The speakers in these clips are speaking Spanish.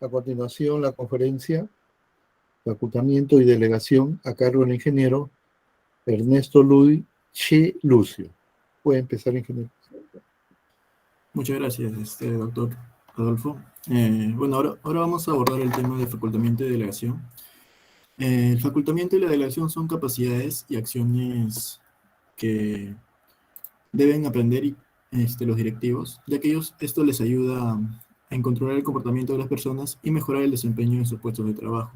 A continuación, la conferencia, facultamiento y delegación a cargo del ingeniero Ernesto Luis Che Lucio. Puede empezar, ingeniero. Muchas gracias, doctor Rodolfo. Bueno, ahora vamos a abordar el tema de facultamiento y delegación. El facultamiento y la delegación son capacidades y acciones que deben aprender los directivos, ya que esto les ayuda a controlar el comportamiento de las personas y mejorar el desempeño en sus puestos de trabajo.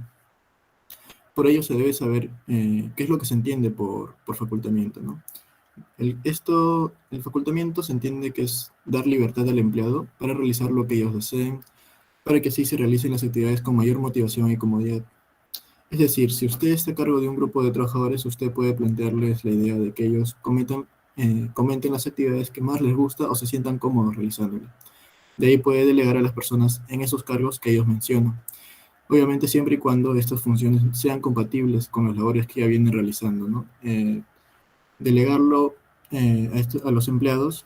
Por ello se debe saber qué es lo que se entiende por facultamiento, ¿no? El facultamiento se entiende que es dar libertad al empleado para realizar lo que ellos deseen, para que así se realicen las actividades con mayor motivación y comodidad. Es decir, si usted está a cargo de un grupo de trabajadores, usted puede plantearles la idea de que ellos comenten las actividades que más les gusta o se sientan cómodos realizándolas. De ahí puede delegar a las personas en esos cargos que ellos mencionan. Obviamente siempre y cuando estas funciones sean compatibles con las labores que ya vienen realizando, ¿no? Delegarlo a los empleados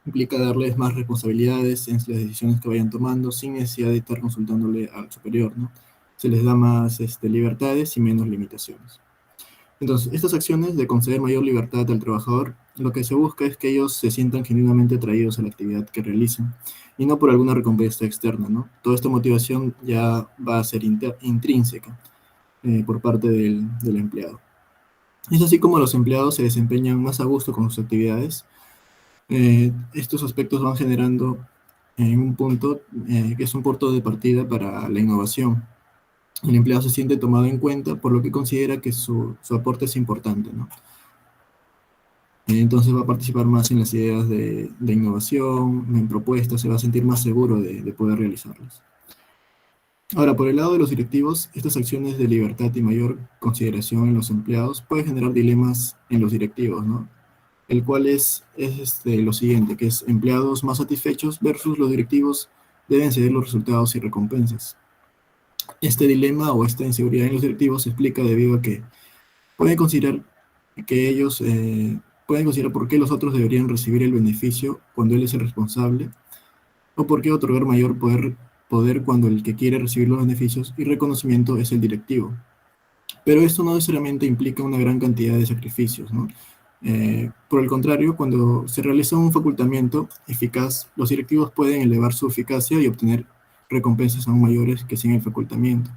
implica darles más responsabilidades en las decisiones que vayan tomando sin necesidad de estar consultándole al superior, ¿no? Se les da más libertades y menos limitaciones. Entonces, estas acciones de conceder mayor libertad al trabajador, lo que se busca es que ellos se sientan genuinamente atraídos a la actividad que realicen y no por alguna recompensa externa, ¿no? Toda esta motivación ya va a ser intrínseca por parte del empleado. Es así como los empleados se desempeñan más a gusto con sus actividades. Estos aspectos van generando en un punto que es un punto de partida para la innovación. El empleado se siente tomado en cuenta por lo que considera que su aporte es importante, ¿no? Entonces va a participar más en las ideas de innovación, en propuestas, se va a sentir más seguro de poder realizarlas. Ahora, por el lado de los directivos, estas acciones de libertad y mayor consideración en los empleados pueden generar dilemas en los directivos, ¿no? El cual es lo siguiente, que es empleados más satisfechos versus los directivos deben ceder los resultados y recompensas. Este dilema o esta inseguridad en los directivos se explica debido a que pueden considerar que ellos pueden considerar por qué los otros deberían recibir el beneficio cuando él es el responsable, o por qué otorgar mayor poder cuando el que quiere recibir los beneficios y reconocimiento es el directivo. Pero esto no necesariamente implica una gran cantidad de sacrificios, ¿no? Por el contrario, cuando se realiza un facultamiento eficaz, los directivos pueden elevar su eficacia y obtener recompensas aún mayores que sin el facultamiento.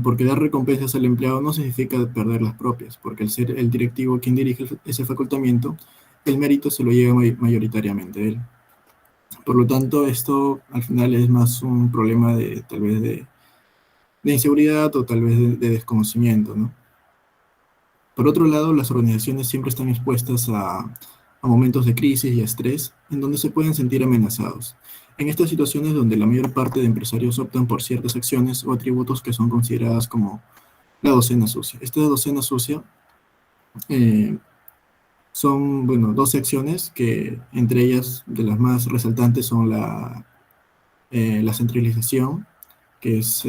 Porque dar recompensas al empleado no significa perder las propias, porque al ser el directivo quien dirige ese facultamiento, el mérito se lo lleva mayoritariamente él. Por lo tanto, esto al final es más un problema tal vez de inseguridad o tal vez de desconocimiento, ¿no? Por otro lado, las organizaciones siempre están expuestas a momentos de crisis y estrés en donde se pueden sentir amenazados. En estas situaciones donde la mayor parte de empresarios optan por ciertas acciones o atributos que son consideradas como la docena sucia. Esta docena sucia son, bueno, 12 acciones que entre ellas de las más resaltantes son la centralización, que es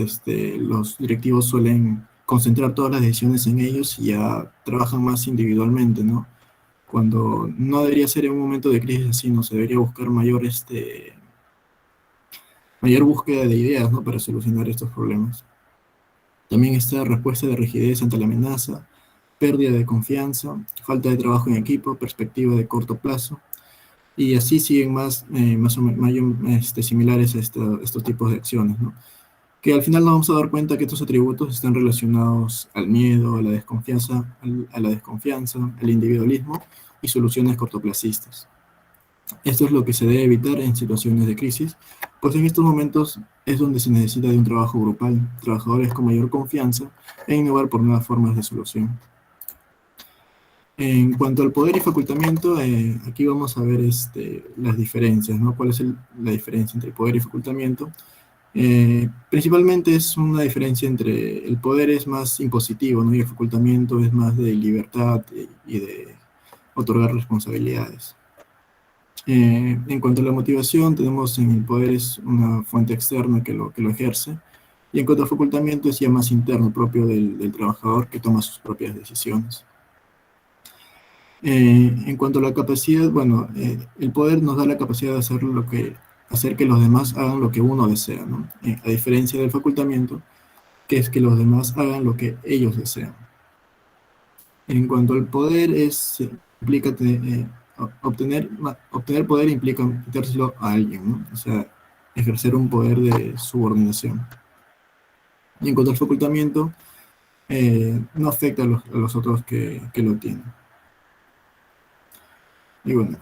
los directivos suelen concentrar todas las decisiones en ellos y ya trabajan más individualmente, ¿no? Cuando no debería ser en un momento de crisis así, no se debería buscar mayor búsqueda de ideas, ¿no? Para solucionar estos problemas. También está respuesta de rigidez ante la amenaza, pérdida de confianza, falta de trabajo en equipo, perspectiva de corto plazo, y así siguen más o menos similares a estos tipos de acciones, ¿no? Que al final nos vamos a dar cuenta que estos atributos están relacionados al miedo, a la desconfianza, al individualismo y soluciones cortoplacistas. Esto es lo que se debe evitar en situaciones de crisis, pues en estos momentos es donde se necesita de un trabajo grupal, trabajadores con mayor confianza e innovar por nuevas formas de solución. En cuanto al poder y facultamiento, aquí vamos a ver las diferencias, ¿no? ¿Cuál es la diferencia entre poder y facultamiento? Principalmente es una diferencia entre el poder es más impositivo, ¿no? Y el facultamiento es más de libertad y de otorgar responsabilidades. En cuanto a la motivación, tenemos en el poder es una fuente externa que lo ejerce, y en cuanto al facultamiento es ya más interno, propio del trabajador que toma sus propias decisiones. En cuanto a la capacidad, bueno, el poder nos da la capacidad de hacer lo que hacer que los demás hagan lo que uno desea, ¿no? A diferencia del facultamiento, que es que los demás hagan lo que ellos desean. En cuanto al poder, implica obtener poder implica metérselo a alguien, ¿no? O sea, ejercer un poder de subordinación. Y en cuanto al facultamiento, no afecta a los otros que lo tienen. Y bueno,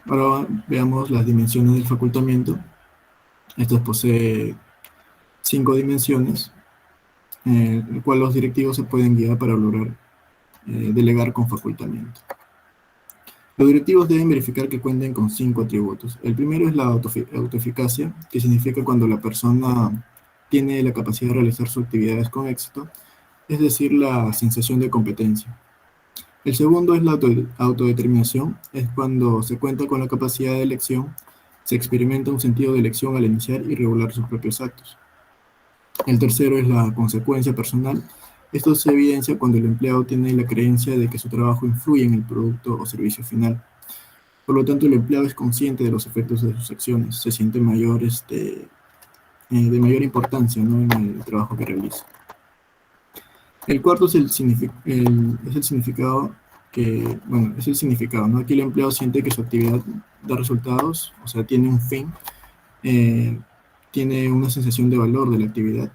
ahora veamos las dimensiones del facultamiento. Esto posee 5 dimensiones, el cual los directivos se pueden guiar para lograr delegar con facultamiento. Los directivos deben verificar que cuenten con 5 atributos. El primero es la autoeficacia, que significa cuando la persona tiene la capacidad de realizar sus actividades con éxito, es decir, la sensación de competencia. El segundo es la autodeterminación, es cuando se cuenta con la capacidad de elección, se experimenta un sentido de elección al iniciar y regular sus propios actos. El tercero es la consecuencia personal. Esto se evidencia cuando el empleado tiene la creencia de que su trabajo influye en el producto o servicio final. Por lo tanto, el empleado es consciente de los efectos de sus acciones, se siente de mayor importancia, ¿no?, en el trabajo que realiza. El cuarto es el significado ¿no? Aquí el empleado siente que su actividad da resultados, o sea, tiene un fin, tiene una sensación de valor de la actividad.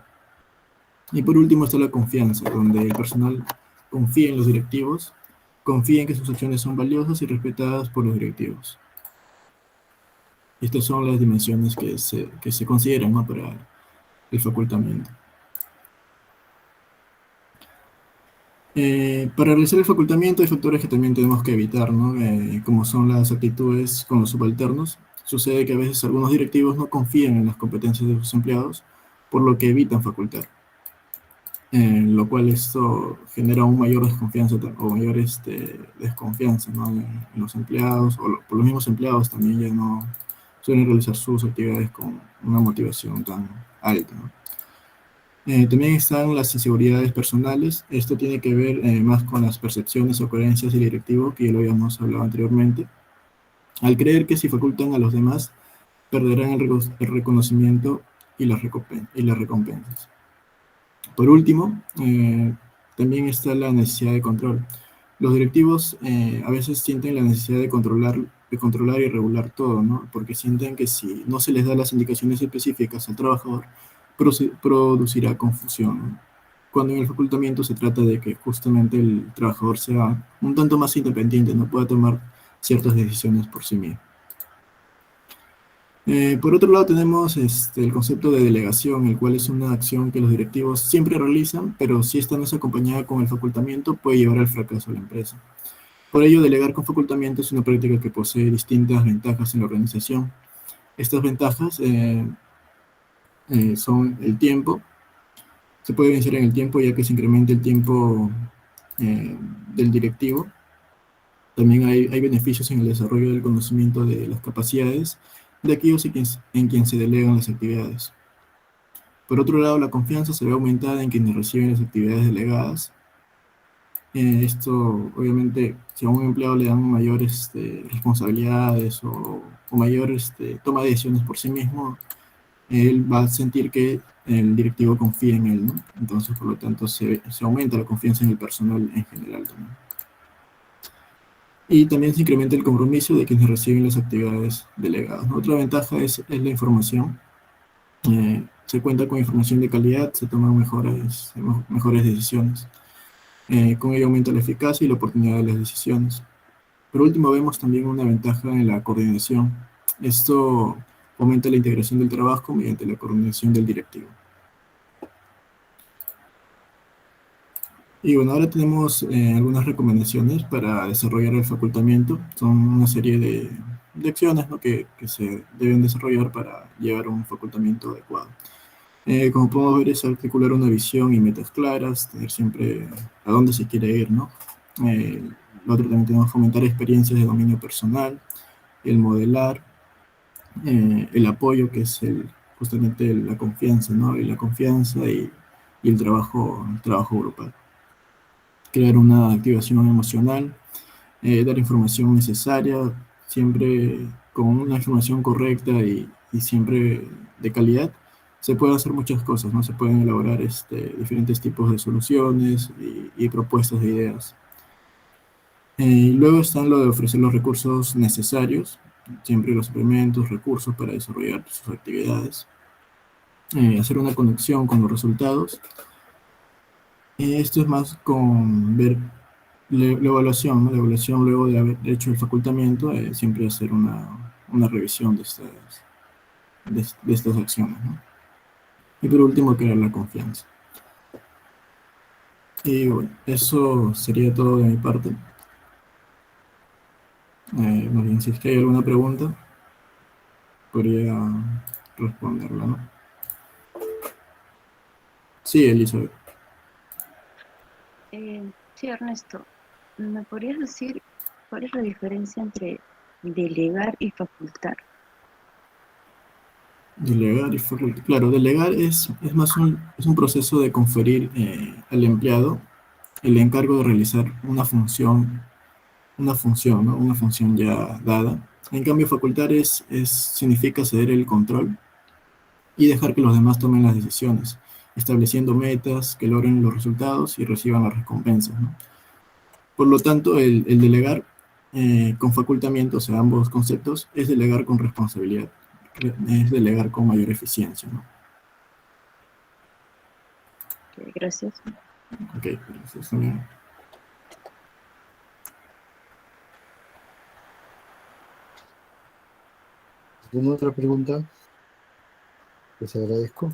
Y por último está la confianza, donde el personal confía en los directivos, confía en que sus acciones son valiosas y respetadas por los directivos. Estas son las dimensiones que se consideran, ¿no?, para el facultamiento. Para realizar el facultamiento hay factores que también tenemos que evitar, ¿no? Como son las actitudes con los subalternos. Sucede que a veces algunos directivos no confían en las competencias de sus empleados, por lo que evitan facultar. Lo cual esto genera aún mayor desconfianza o mayor desconfianza, ¿no?, en los empleados, o por los mismos empleados también ya no suelen realizar sus actividades con una motivación tan alta, ¿no? También están las inseguridades personales. Esto tiene que ver más con las percepciones o creencias del directivo, que ya lo habíamos hablado anteriormente. Al creer que si facultan a los demás, perderán el reconocimiento y las recompensas. Por último, también está la necesidad de control. Los directivos a veces sienten la necesidad de controlar y regular todo, ¿no? Porque sienten que si no se les da las indicaciones específicas al trabajador, producirá confusión, ¿no? Cuando en el facultamiento se trata de que justamente el trabajador sea un tanto más independiente, no pueda tomar ciertas decisiones por sí mismo. Por otro lado tenemos el concepto de delegación, el cual es una acción que los directivos siempre realizan, pero si esta no es acompañada con el facultamiento puede llevar al fracaso de la empresa. Por ello, delegar con facultamiento es una práctica que posee distintas ventajas en la organización. Estas ventajas son el tiempo. Se puede vencer en el tiempo, ya que se incrementa el tiempo del directivo. También hay beneficios en el desarrollo del conocimiento de las capacidades de aquellos en quien se delegan las actividades. Por otro lado, la confianza se ve aumentada en quienes reciben las actividades delegadas. Esto, obviamente, si a un empleado le dan mayores responsabilidades o mayor toma de decisiones por sí mismo, él va a sentir que el directivo confía en él, ¿no? Entonces, por lo tanto, se aumenta la confianza en el personal en general también. Y también se incrementa el compromiso de quienes reciben las actividades delegadas, ¿no? Otra ventaja es la información. Se cuenta con información de calidad, se toman mejores decisiones. Con ello aumenta la eficacia y la oportunidad de las decisiones. Por último, vemos también una ventaja en la coordinación. Esto aumenta la integración del trabajo mediante la coordinación del directivo. Y bueno, ahora tenemos algunas recomendaciones para desarrollar el facultamiento. Son una serie de acciones, ¿no?, que se deben desarrollar para llevar un facultamiento adecuado. Como podemos ver, es articular una visión y metas claras, tener siempre a dónde se quiere ir, ¿no? Lo otro también tenemos que fomentar experiencias de dominio personal, el modelar, el apoyo, que es justamente la confianza, ¿no? Y la confianza y el trabajo grupal. Crear una activación emocional, dar información necesaria, siempre con una información correcta y siempre de calidad, se pueden hacer muchas cosas, ¿no? Se pueden elaborar diferentes tipos de soluciones y propuestas de ideas. Y luego están lo de ofrecer los recursos necesarios, siempre los suplementos, recursos para desarrollar sus actividades, hacer una conexión con los resultados. Esto es más con ver la evaluación, ¿no? La evaluación luego de haber hecho el facultamiento, siempre hacer una revisión de estas acciones, ¿no? Y por último, crear la confianza. Y bueno, eso sería todo de mi parte. Más bien, si es que hay alguna pregunta, podría responderla, ¿no? Sí, Elizabeth. Sí, Ernesto, ¿me podrías decir cuál es la diferencia entre delegar y facultar? Delegar y facultar. Claro, delegar es más es un proceso de conferir al empleado el encargo de realizar ¿no? Una función ya dada. En cambio, facultar significa ceder el control y dejar que los demás tomen las decisiones, estableciendo metas que logren los resultados y reciban las recompensas, ¿no? Por lo tanto, el delegar con facultamiento, o sea, ambos conceptos, es delegar con responsabilidad, es delegar con mayor eficiencia, ¿no? Gracias. Ok, gracias también. ¿Alguna otra pregunta? Les agradezco.